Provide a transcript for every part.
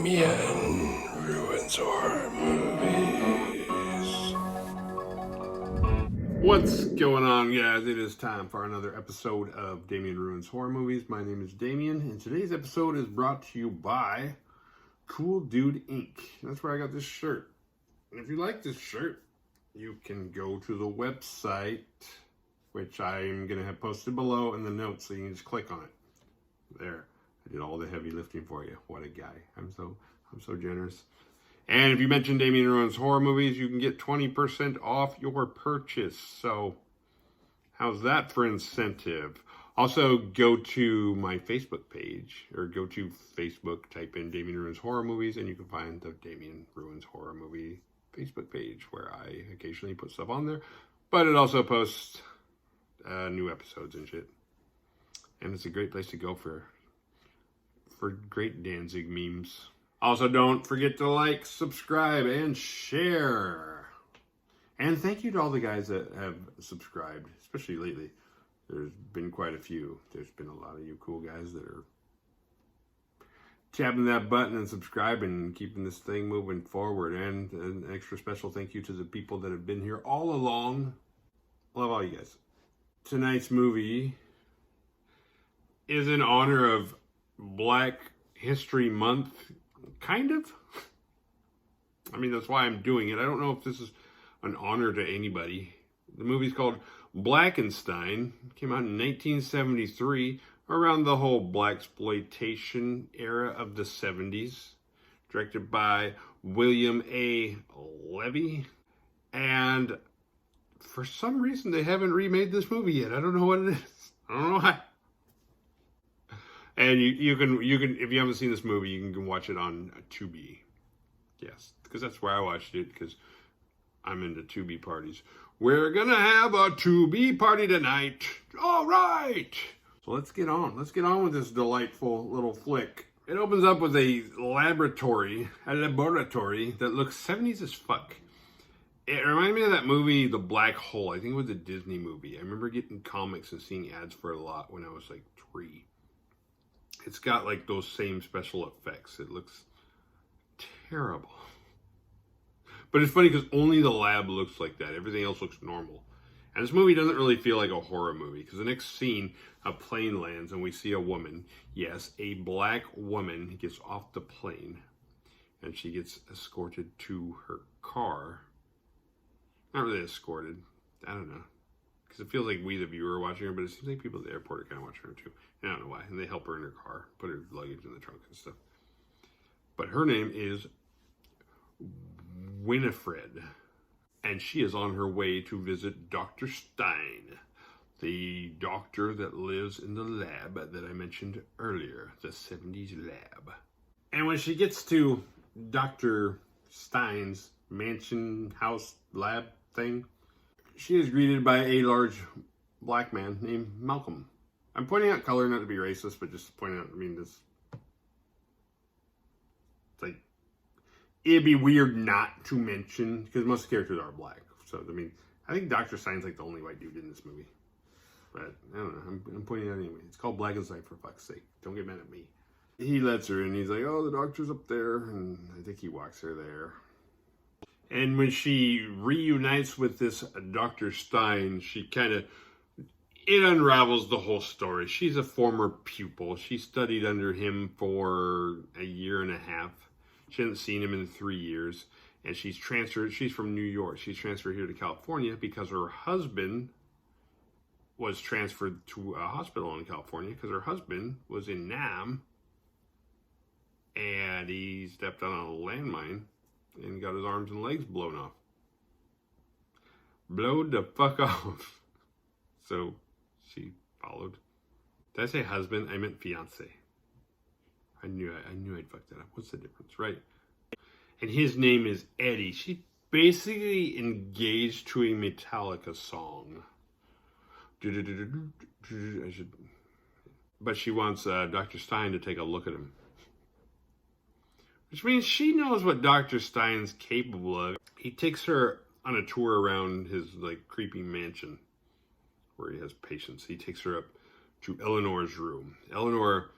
Damien ruins horror movies. What's going on, guys? It is time for another episode of Damien Ruins Horror Movies. My name is Damien, and today's episode is brought to you by Cool Dude Inc. That's where I got this shirt. And if you like this shirt, you can go to the website, which I'm going to have posted below in the notes, so you can just click on it. There. I did all the heavy lifting for you. What a guy. I'm so generous. And if you mention Damien Ruins Horror Movies, you can get 20% off your purchase. So, how's that for incentive? Also, go to my Facebook page, or go to Facebook, type in Damien Ruins Horror Movies, and you can find the Damien Ruins Horror Movie Facebook page, where I occasionally put stuff on there. But it also posts new episodes and shit. And it's a great place to go for great Danzig memes. Also, don't forget to like, subscribe, and share. And thank you to all the guys that have subscribed, especially lately. There's been quite a few. There's been a lot of you cool guys that are tapping that button and subscribing and keeping this thing moving forward. And an extra special thank you to the people that have been here all along. Love all you guys. Tonight's movie is in honor of Black History Month, kind of. I mean, that's why I'm doing it. I don't know if this is an honor to anybody. The movie's called Blackenstein. It came out in 1973, around the whole blaxploitation era of the 70s. Directed by William A. Levy. And for some reason, they haven't remade this movie yet. I don't know what it is. I don't know why. And you can if you haven't seen this movie, you can watch it on Tubi. Yes, because that's where I watched it, because I'm into Tubi parties. We're gonna have a Tubi party tonight. All right. So let's get on. Let's get on with this delightful little flick. It opens up with a laboratory that looks 70s as fuck. It reminded me of that movie, The Black Hole. I think it was a Disney movie. I remember getting comics and seeing ads for it a lot when I was like 3. It's got like those same special effects. It looks terrible. But it's funny because only the lab looks like that. Everything else looks normal. And this movie doesn't really feel like a horror movie, because the next scene, a plane lands and we see a woman. Yes, a black woman gets off the plane and she gets escorted to her car. Not really escorted. I don't know. Because it feels like we, the viewer, are watching her, but it seems like people at the airport are kind of watching her too. I don't know why. And they help her in her car, put her luggage in the trunk and stuff. But her name is Winifred. And she is on her way to visit Dr. Stein, the doctor that lives in the lab that I mentioned earlier, the 70s lab. And when she gets to Dr. Stein's mansion, house, lab thing, she is greeted by a large black man named Malcolm. I'm pointing out color not to be racist, but just pointing out, I mean, this, it's like, it'd be weird not to mention, because most of the characters are black. So, I mean, I think Dr. Stein's like the only white dude in this movie. But, I don't know, I'm pointing it out anyway. It's called Blackenstein, for fuck's sake. Don't get mad at me. He lets her in, he's like, oh, the doctor's up there, and I think he walks her there. And when she reunites with this Dr. Stein, she kind of, it unravels the whole story. She's a former pupil. She studied under him for a year and a half. She hadn't seen him in 3 years. And she's transferred, she's from New York. She's transferred here to California because her husband was transferred to a hospital in California because her husband was in Nam. And he stepped on a landmine and got his arms and legs blown off. Blowed the fuck off. So she followed. Did I say husband? I meant fiance. I knew I'd fuck that up. What's the difference, right? And his name is Eddie. She basically engaged to a Metallica song. But she wants Dr. Stein to take a look at him. Which means she knows what Dr. Stein's capable of. He takes her on a tour around his like creepy mansion where he has patients. He takes her up to Eleanor's room. Eleanor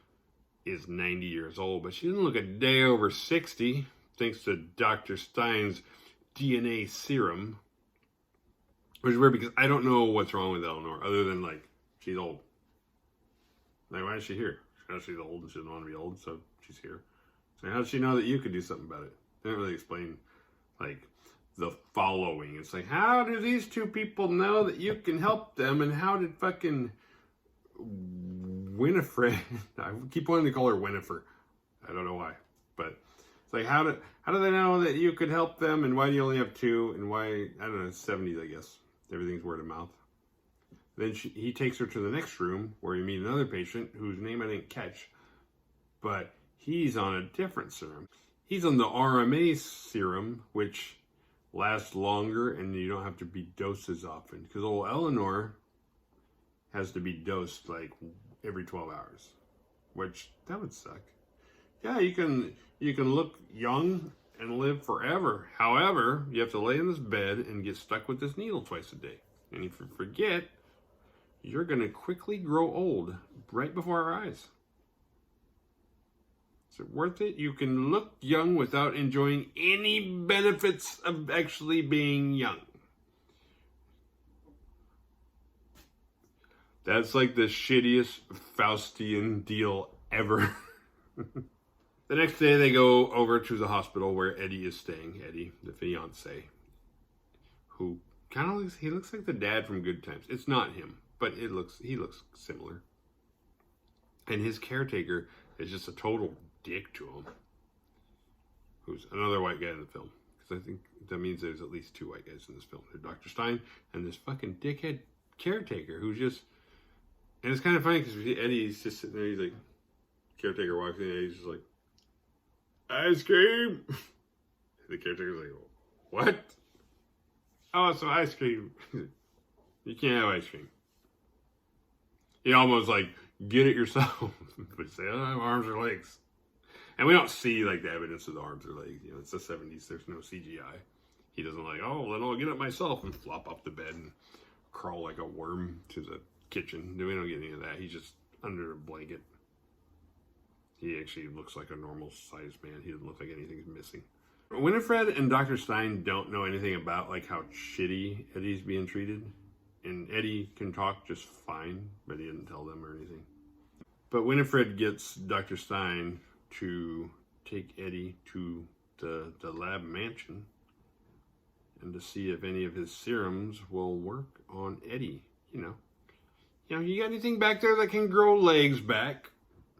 is 90 years old, but she doesn't look a day over 60, thanks to Dr. Stein's DNA serum. Which is weird because I don't know what's wrong with Eleanor, other than, like, she's old. Like, why is she here? She's old and she doesn't want to be old, so she's here. So how does she know that you could do something about it? They don't really explain, like, the following. It's like, how do these two people know that you can help them? And how did fucking Winifred, I keep wanting to call her Winifred. I don't know why. But it's like, how do they know that you could help them? And why do you only have two? And why, I don't know, 70s, I guess. Everything's word of mouth. Then he takes her to the next room where you meet another patient whose name I didn't catch. But he's on a different serum. He's on the RMA serum, which lasts longer and you don't have to be dosed as often. Because old Eleanor has to be dosed like every 12 hours. Which, that would suck. Yeah, you can look young and live forever. However, you have to lay in this bed and get stuck with this needle twice a day. And if you forget, you're going to quickly grow old right before our eyes. Is it worth it? You can look young without enjoying any benefits of actually being young. That's like the shittiest Faustian deal ever. The next day they go over to the hospital where Eddie is staying. Eddie, the fiance, who kind of looks like the dad from Good Times. It's not him, but he looks similar. And his caretaker is just a total dick to him. Who's another white guy in the film. Because I think that means there's at least two white guys in this film. There's Dr. Stein and this fucking dickhead caretaker who's just... And it's kind of funny because Eddie's just sitting there, he's like... Caretaker walks in and he's just like... Ice cream! The caretaker's like, what? Oh, some ice cream. You can't have ice cream. He almost like, get it yourself. But say, I don't have arms or legs. And we don't see like the evidence of the arms or legs. You know, it's the 70s, there's no CGI. He doesn't like, oh, then I'll get it myself and flop off the bed and crawl like a worm to the kitchen. We don't get any of that. He's just under a blanket. He actually looks like a normal-sized man. He doesn't look like anything's missing. Winifred and Dr. Stein don't know anything about like how shitty Eddie's being treated. And Eddie can talk just fine, but he didn't tell them or anything. But Winifred gets Dr. Stein to take Eddie to the lab mansion and to see if any of his serums will work on Eddie. You know, you got anything back there that can grow legs back?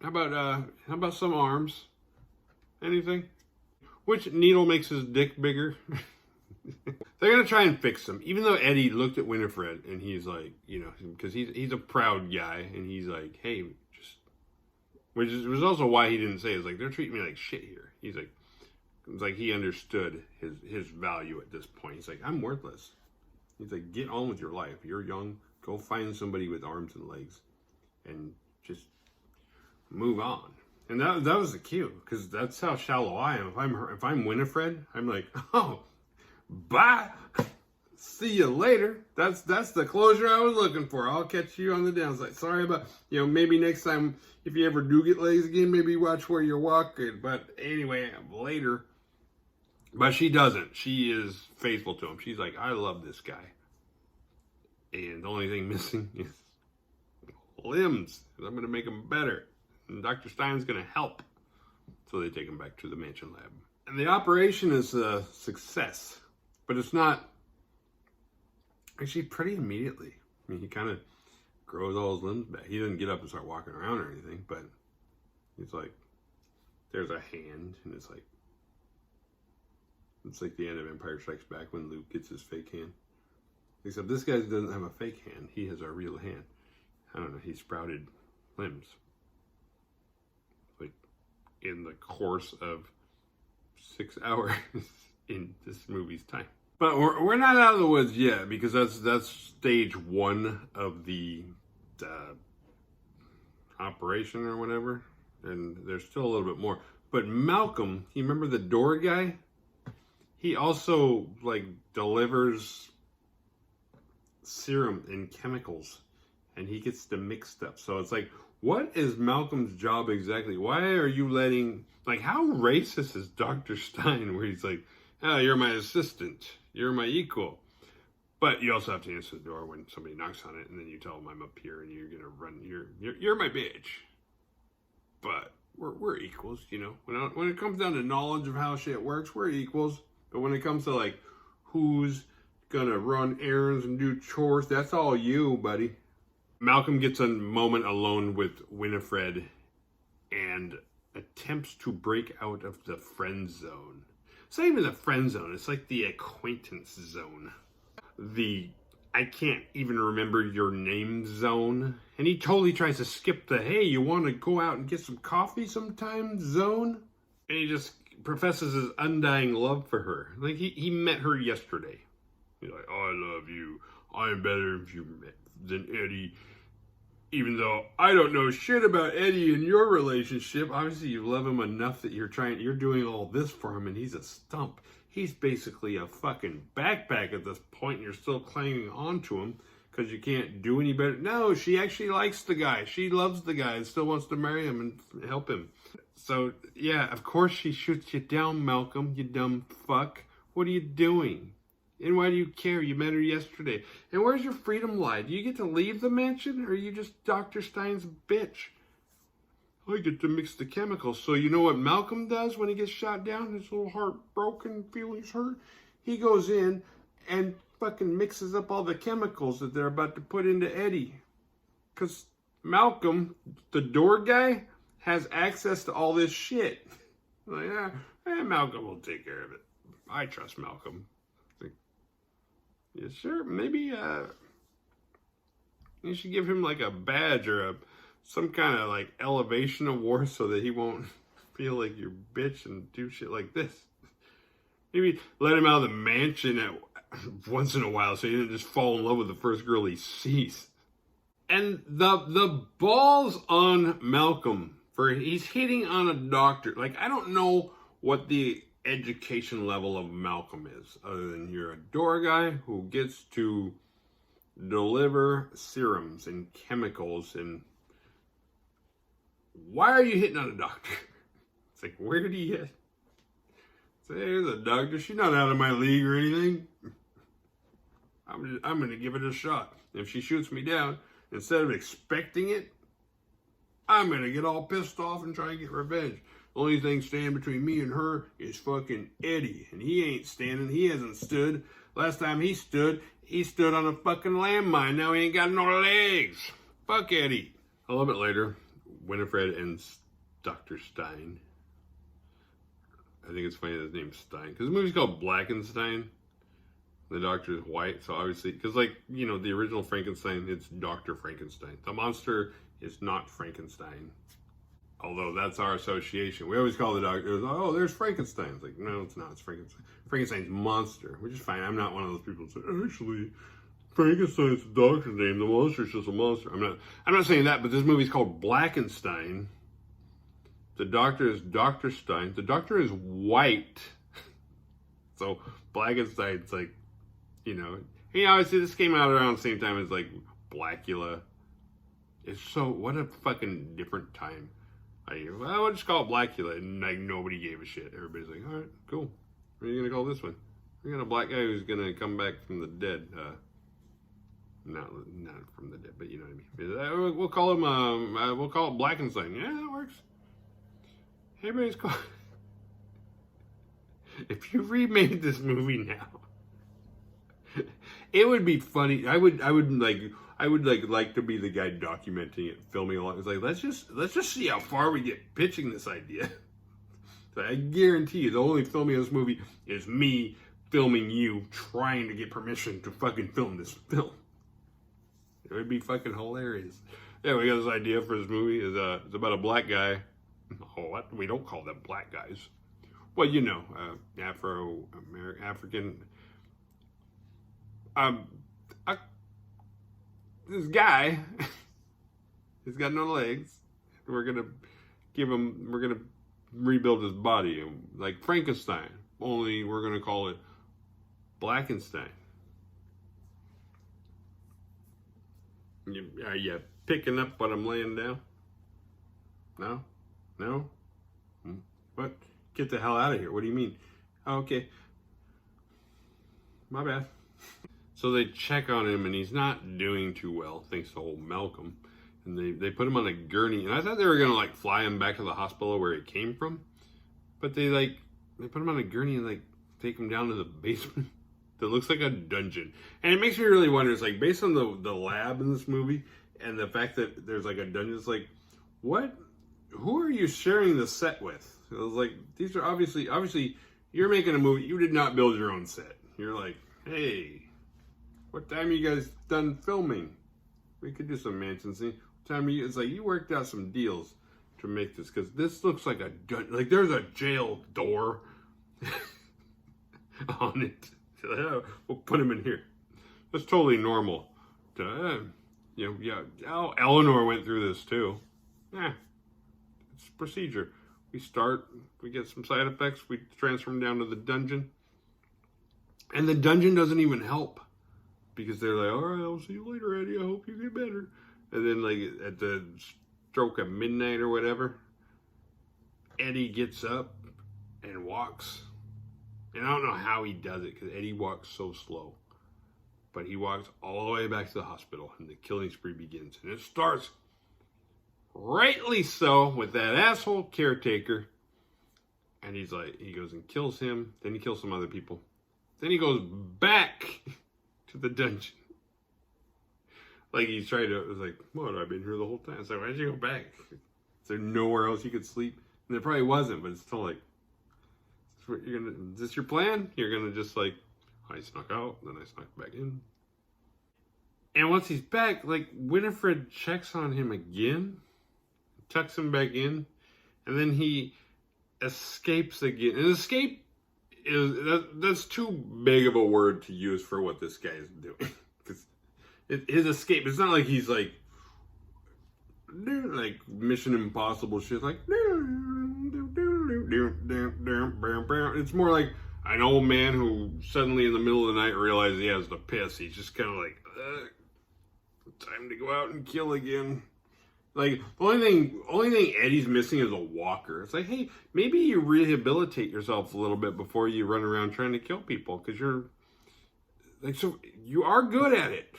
How about some arms? Anything? Which needle makes his dick bigger? They're gonna try and fix him, even though Eddie looked at Winifred and he's like, you know, because he's a proud guy and he's like, hey, just, which was also why he didn't say it. It's like they're treating me like shit here. He's like, it's like he understood his value at this point. He's like, I'm worthless. He's like, get on with your life. You're young. Go find somebody with arms and legs, and just move on. And that was the cue, because that's how shallow I am. If I'm Winifred, I'm like, oh, bye, see you later. That's the closure I was looking for. I'll catch you on the downside. Sorry about, maybe next time if you ever do get legs again, maybe watch where you're walking. But anyway, later. But she doesn't. She is faithful to him. She's like, I love this guy. And the only thing missing is limbs. I'm going to make him better. And Dr. Stein's going to help. So they take him back to the mansion lab. And the operation is a success. But it's not actually pretty immediately. I mean, he kind of grows all his limbs back. He doesn't get up and start walking around or anything. But it's like, there's a hand. And it's like the end of Empire Strikes Back when Luke gets his fake hand. Except this guy doesn't have a fake hand. He has a real hand. I don't know. He sprouted limbs. Like, in the course of 6 hours in this movie's time. But we're not out of the woods yet, because that's stage one of the operation or whatever. And there's still a little bit more. But Malcolm, you remember the door guy? He also, like, delivers serum and chemicals, and he gets them mixed up. So it's like what is Malcolm's job exactly? Why are you letting, like, how racist is Dr. Stein where he's like, oh, you're my assistant, you're my equal. But you also have to answer the door when somebody knocks on it, and then you tell them I'm up here and you're gonna run. You're my bitch. But we're equals, you know. When it comes down to knowledge of how shit works, we're equals. But when it comes to like who's gonna run errands and do chores, that's all you, buddy. Malcolm gets a moment alone with Winifred and attempts to break out of the friend zone. It's not even the friend zone. It's like the acquaintance zone. The I can't even remember your name zone. And he totally tries to skip the, hey, you want to go out and get some coffee sometime zone? And he just professes his undying love for her. Like, he met her yesterday. He's like, oh, I love you. I'm better than Eddie. Even though I don't know shit about Eddie and your relationship. Obviously, you love him enough that you're doing all this for him, and he's a stump. He's basically a fucking backpack at this point, and you're still clinging on to him because you can't do any better. No, she actually likes the guy. She loves the guy and still wants to marry him and help him. So, yeah, of course she shoots you down, Malcolm, you dumb fuck. What are you doing? And why do you care? You met her yesterday. And where's your freedom lie? Do you get to leave the mansion, or are you just Dr. Stein's bitch? I get to mix the chemicals. So you know what Malcolm does when he gets shot down? His little heart broken, feelings hurt. He goes in and fucking mixes up all the chemicals that they're about to put into Eddie. Because Malcolm, the door guy, has access to all this shit. Like, Malcolm will take care of it. I trust Malcolm. Like, yeah, sure, maybe you should give him like a badge or some kind of like elevation award so that he won't feel like your bitch and do shit like this. Maybe let him out of the mansion once in a while so he doesn't just fall in love with the first girl he sees. And the balls on Malcolm for he's hitting on a doctor. Like, I don't know what the education level of Malcolm is, other than you're a door guy who gets to deliver serums and chemicals. And why are you hitting on a doctor? It's like, where did he hit? Say, there's a doctor. She's not out of my league or anything. I'm going to give it a shot. If she shoots me down, instead of expecting it, I'm going to get all pissed off and try and get revenge. The only thing standing between me and her is fucking Eddie. And he ain't standing. He hasn't stood. Last time he stood on a fucking landmine. Now he ain't got no legs. Fuck Eddie. A little bit later, Winifred and Dr. Stein. I think it's funny that his name's Stein. Because the movie's called Blackenstein. The doctor is white, so obviously, because like, you know, the original Frankenstein, it's Dr. Frankenstein. The monster is not Frankenstein. Although that's our association. We always call the doctor, oh, there's Frankenstein. It's like, no, it's not. It's Frankenstein. Frankenstein's monster, which is fine. I'm not one of those people who say, actually, Frankenstein's the doctor's name. The monster's just a monster. I'm not saying that, but this movie's called Blackenstein. The doctor is Dr. Stein. The doctor is white. So Blackenstein's like, you know, obviously this came out around the same time as like Blacula. It's so, what a fucking different time. Well, we'll just call it Blacula, and like nobody gave a shit. Everybody's like, all right, cool. What are you gonna call this one? We got a black guy who's gonna come back from the dead. Not from the dead, but you know what I mean. We'll call him. We'll call it Blackenstein. Yeah, that works. Everybody's called. If you remade this movie now, it would be funny. I would like to be the guy documenting it, filming along. It's like, let's just see how far we get pitching this idea. So I guarantee you, the only filming of this movie is me filming you trying to get permission to fucking film this film. It would be fucking hilarious. Yeah, we got this idea for this movie. It's about a black guy. Oh, what? We don't call them black guys. Well, you know, African. This guy, he's got no legs. We're gonna rebuild his body like Frankenstein. Only we're gonna call it Blackenstein. Are you picking up what I'm laying down? No? No? What? Get the hell out of here. What do you mean? Oh, okay. My bad. So they check on him, and he's not doing too well, thanks to old Malcolm. And they put him on a gurney. And I thought they were going to, like, fly him back to the hospital where he came from. But they put him on a gurney and, like, take him down to the basement that looks like a dungeon. And it makes me really wonder, it's like, based on the lab in this movie and the fact that there's, like, a dungeon, it's like, who are you sharing the set with? It was like, these are obviously, you're making a movie, you did not build your own set. You're like, hey, what time are you guys done filming? We could do some mansion scene. What time are you? It's like, you worked out some deals to make this, because this looks like a dungeon. Like, there's a jail door on it. We'll put him in here. That's totally normal. Eleanor went through this too. It's procedure. We get some side effects, we transfer him down to the dungeon. And the dungeon doesn't even help. Because they're like, all right, I'll see you later, Eddie. I hope you get better. And then, like, at the stroke of midnight or whatever, Eddie gets up and walks. And I don't know how he does it, because Eddie walks so slow. But he walks all the way back to the hospital, and the killing spree begins. And it starts, rightly so, with that asshole caretaker. And he goes and kills him. Then he kills some other people. Then he goes back to the dungeon. Like, he's trying to, it was like, what, I've been here the whole time. It's like, why'd you go back? Is there nowhere else you could sleep? And there probably wasn't, but it's still like, is this your plan? You're gonna just like, I snuck out, then I snuck back in. And once he's back, like, Winifred checks on him again, tucks him back in, and then he escapes again. And escape that's too big of a word to use for what this guy is doing. Because his escape, it's not like he's like Mission Impossible shit, like it's more like an old man who suddenly in the middle of the night realizes he has to piss. He's just kind of like, time to go out and kill again. Like, the only thing Eddie's missing is a walker. It's like, hey, maybe you rehabilitate yourself a little bit before you run around trying to kill people, because you're like, so you are good at it,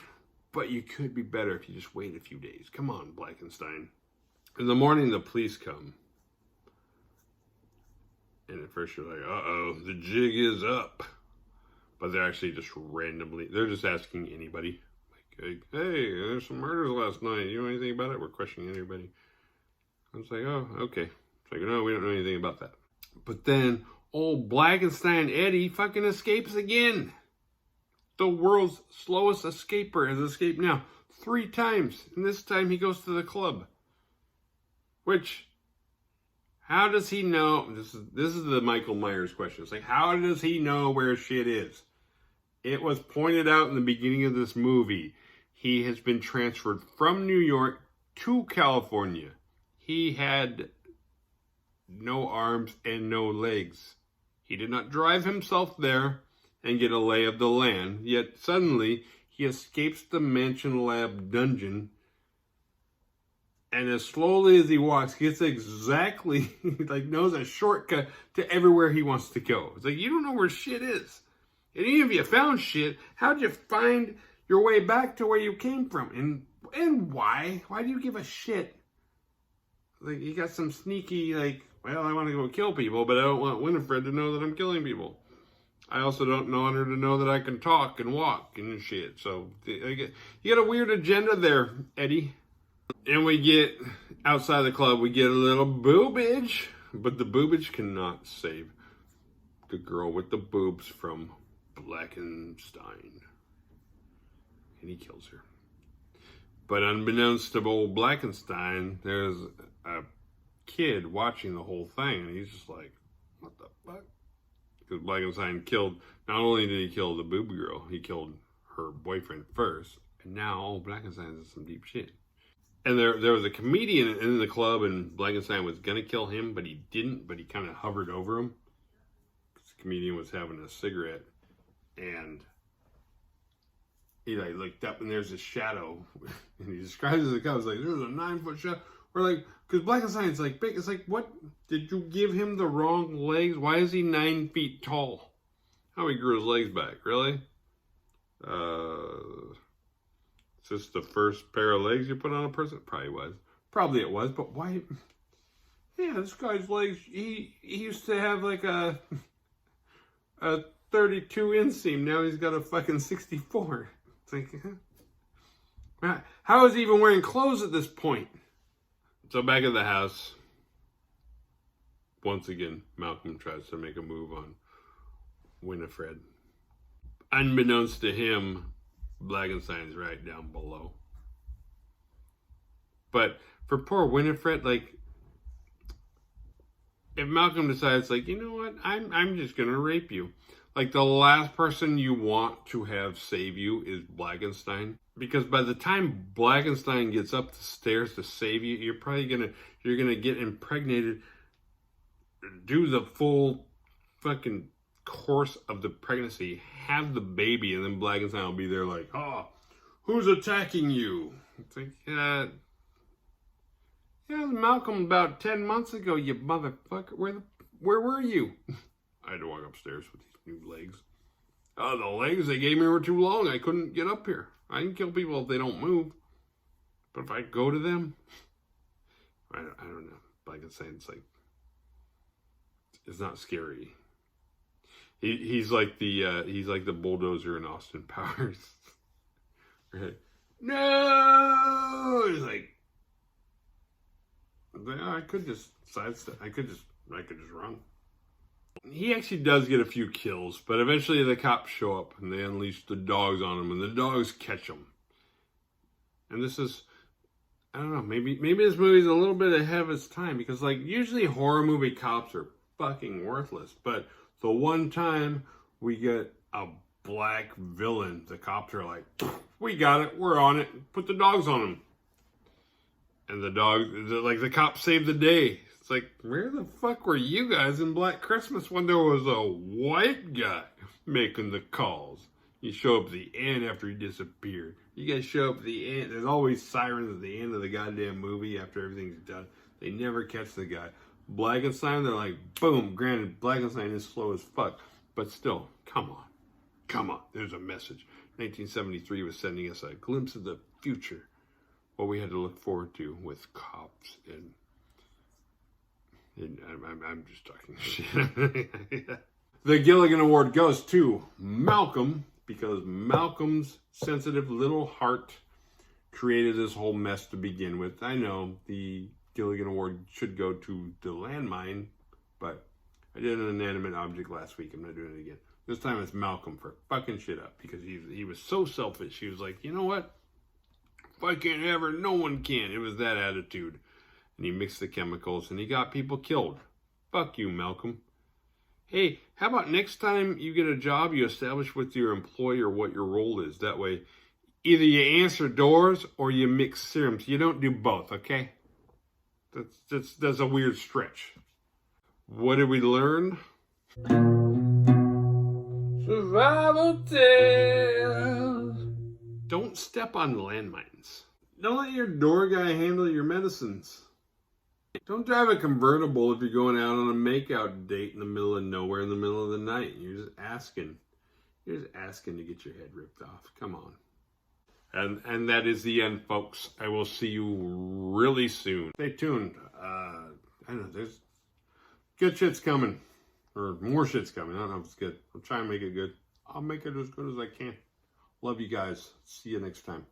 but you could be better if you just wait a few days. Come on, Blackenstein. In the morning, the police come. And at first you're like, uh-oh, the jig is up. But they're actually just randomly, they're just asking anybody. Like, hey, there's some murders last night. You know anything about it? We're questioning everybody. I was like, oh, okay. It's like, no, we don't know anything about that. But then old Blackenstein Eddie fucking escapes again. The world's slowest escaper has escaped now 3 times. And this time he goes to the club. Which, how does he know? This is the Michael Myers question. It's like, how does he know where shit is? It was pointed out in the beginning of this movie. He has been transferred from New York to California. He had no arms and no legs. He did not drive himself there and get a lay of the land. Yet suddenly he escapes the Mansion Lab dungeon. And as slowly as he walks, gets exactly, like, knows a shortcut to everywhere he wants to go. It's like, you don't know where shit is. And even if you found shit, how'd you find your way back to where you came from? And why? Why do you give a shit? Like, you got some sneaky, like, well, I want to go kill people, but I don't want Winifred to know that I'm killing people. I also don't want her to know that I can talk and walk and shit. So, you got a weird agenda there, Eddie. And we get, outside the club, we get a little boobage. But the boobage cannot save the girl with the boobs from Blackenstein. And he kills her. But unbeknownst to old Blackenstein, there's a kid watching the whole thing. And he's just like, what the fuck? Because Blackenstein killed, not only did he kill the boob girl, he killed her boyfriend first. And now old Blackenstein is some deep shit. And there was a comedian in the club, and Blackenstein was going to kill him, but he didn't, but he kind of hovered over him. The comedian was having a cigarette, and he like looked up, and there's a shadow. And he describes it as a guy. He's like, there's a 9-foot shadow. Or like, because Blackenstein's like big. It's like, what? Did you give him the wrong legs? Why is he 9 feet tall? How he grew his legs back? Really? Is this the first pair of legs you put on a person? Probably was. Probably it was, but why? Yeah, this guy's legs, he used to have like a 32 inseam. Now he's got a fucking 64. It's like, how is he even wearing clothes at this point? So back at the house, once again, Malcolm tries to make a move on Winifred. Unbeknownst to him, Blackenstein's right down below. But for poor Winifred, like, if Malcolm decides, like, you know what, I'm just gonna rape you. Like, the last person you want to have save you is Blackenstein. Because by the time Blackenstein gets up the stairs to save you, you're probably gonna get impregnated, do the full fucking course of the pregnancy, have the baby, and then Blackenstein will be there like, oh, who's attacking you? It's like, yeah, Malcolm about 10 months ago, you motherfucker. Where were you? I had to walk upstairs with these new legs. Oh, the legs they gave me were too long. I couldn't get up here. I can kill people if they don't move. But if I go to them, I don't know. Like I say, it's like, it's not scary. He's like the bulldozer in Austin Powers. Right? No! He's like, I could just sidestep. I could just run. He actually does get a few kills, but eventually the cops show up and they unleash the dogs on him, and the dogs catch him. And this is, I don't know, maybe this movie's a little bit ahead of its time, because like usually horror movie cops are fucking worthless, but the one time we get a black villain, the cops are like, we got it, we're on it, put the dogs on him. And the dog, like the cops saved the day. It's like, where the fuck were you guys in Black Christmas when there was a white guy making the calls? You show up at the end after he disappeared. You guys show up at the end. There's always sirens at the end of the goddamn movie after everything's done. They never catch the guy. Blackenstein, they're like, boom. Granted, Blackenstein is slow as fuck. But still, come on. Come on. There's a message. 1973 was sending us a glimpse of the future. What we had to look forward to with cops and I'm just talking shit. The Gilligan Award goes to Malcolm, because Malcolm's sensitive little heart created this whole mess to begin with. I know the Gilligan Award should go to the landmine, but I did an inanimate object last week. I'm not doing it again. This time it's Malcolm for fucking shit up, because he was so selfish. He was like, you know what? If I can't have her, no one can. It was that attitude. And he mixed the chemicals and he got people killed. Fuck you, Malcolm. Hey, how about next time you get a job, you establish with your employer what your role is. That way, either you answer doors or you mix serums. You don't do both, okay? That's a weird stretch. What did we learn? Survival tales. Don't step on landmines. Don't let your door guy handle your medicines. Don't drive a convertible if you're going out on a makeout date in the middle of nowhere in the middle of the night. You're just asking. You're just asking to get your head ripped off. Come on. And that is the end, folks. I will see you really soon. Stay tuned. I don't know. There's good shit's coming. Or more shit's coming. I don't know if it's good. I'll try and make it good. I'll make it as good as I can. Love you guys. See you next time.